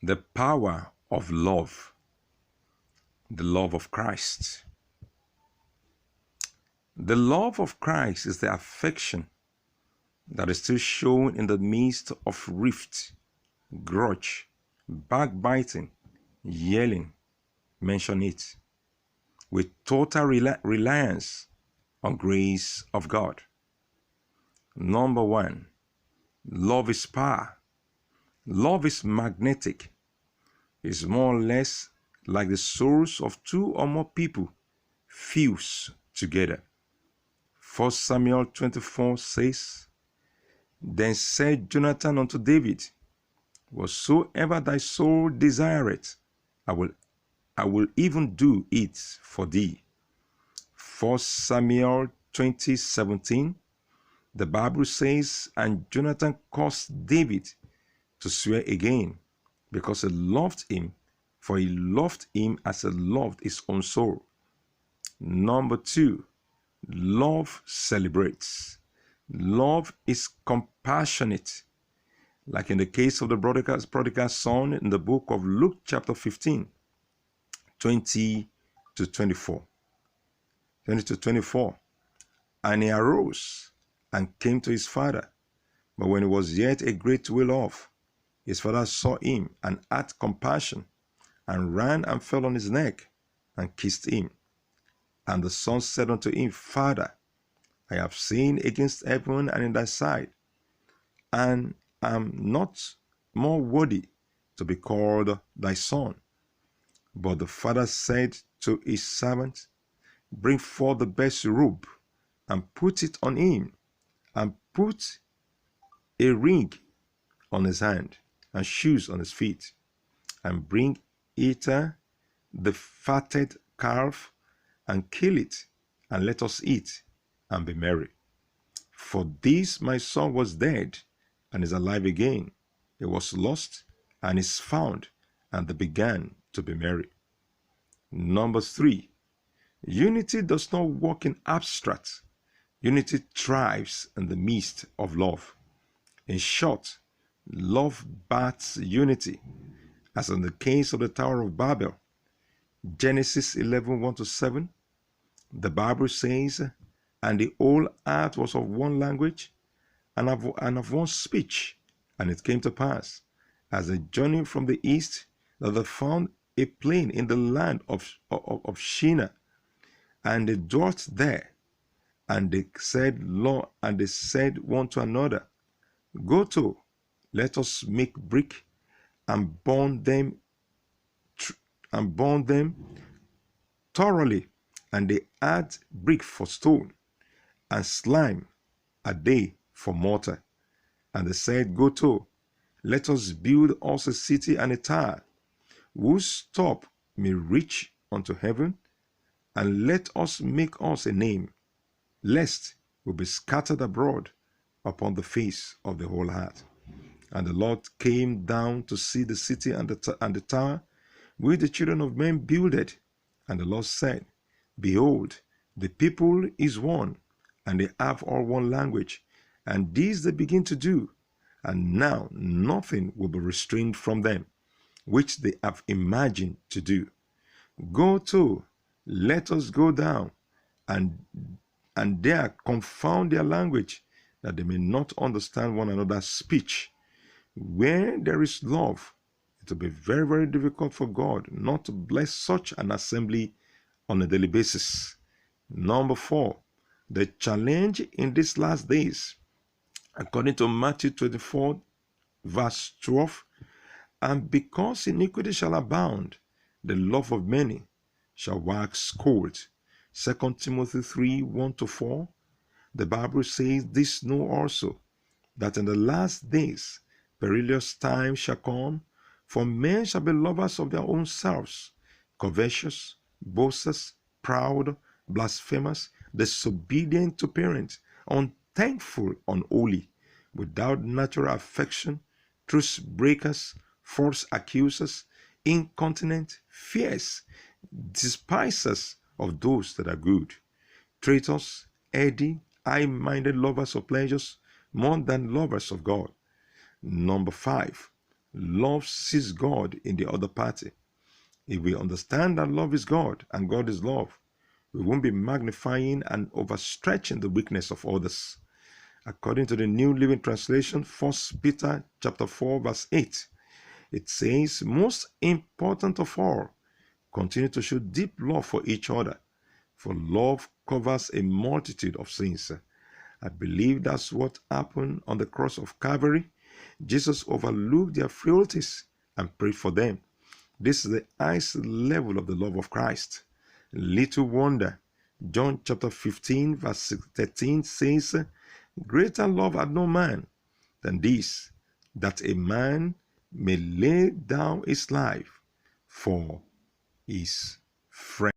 The power of love, the love of Christ. The love of Christ is the affection that is still shown in the midst of rift, grudge, backbiting, yelling. Mention it with total reliance on grace of God. Number one, love is power. Love is magnetic. It's more or less like the souls of two or more people fuse together. 1 Samuel 24 says, Then said Jonathan unto David, Whatsoever thy soul desireth, I will even do it for thee. 1 Samuel 20:17, the Bible says, And Jonathan caused David to swear again, because he loved him, for he loved him as he loved his own soul. Number two, love celebrates. Love is compassionate. Like in the case of the prodigal son in the book of Luke chapter 15, 20 to 24. And he arose and came to his father. But when he was yet a great way off, his father saw him and had compassion, and ran and fell on his neck and kissed him. And the son said unto him, Father, I have sinned against heaven and in thy sight, and am not more worthy to be called thy son. But the father said to his servant, Bring forth the best robe, and put it on him, and put a ring on his hand, and shoes on his feet, and bring hither the fatted calf, and kill it, and let us eat, and be merry. For this my son was dead, and is alive again. He was lost, and is found, and they began to be merry. Number three, unity does not work in abstract. Unity thrives in the midst of love. In short, love births unity, as in the case of the Tower of Babel. Genesis 11:1-7, the Bible says, And the whole earth was of one language and of one speech. And it came to pass, as they journeyed from the east, that they found a plain in the land of Shinar, and they dwelt there. And they said one to another, Go to, let us make brick, and burn them thoroughly. And they had brick for stone, and slime had they for mortar. And they said, Go to, let us build us a city and a tower, whose top may reach unto heaven, and let us make us a name, lest we be scattered abroad upon the face of the whole earth. And the Lord came down to see the city and the tower which the children of men builded. And the Lord said, Behold, the people is one, and they have all one language, and this they begin to do. And now nothing will be restrained from them, which they have imagined to do. Go to, let us go down, and there confound their language, that they may not understand one another's speech. Where there is love, it will be very, very difficult for God not to bless such an assembly on a daily basis. Number four, the challenge in these last days, according to Matthew 24, verse 12, And because iniquity shall abound, the love of many shall wax cold. 2 Timothy 3:1-4, the Bible says, This know also, that in the last days perilous times shall come, for men shall be lovers of their own selves, covetous, boasters, proud, blasphemous, disobedient to parents, unthankful, unholy, without natural affection, truce breakers, false accusers, incontinent, fierce, despisers of those that are good, traitors, heady, high-minded, lovers of pleasures more than lovers of God. Number five, Love sees God in the other party. If we understand that love is God and God is love, we won't be magnifying and overstretching the weakness of others. According to the New Living Translation, 1 Peter chapter 4, verse 8, it says, most important of all, continue to show deep love for each other, for love covers a multitude of sins. I believe that's what happened on the cross of Calvary. Jesus overlooked their frailties and prayed for them. This is the highest level of the love of Christ. Little wonder, John chapter 15, verse 13 says, greater love had no man than this, that a man may lay down his life for his friend.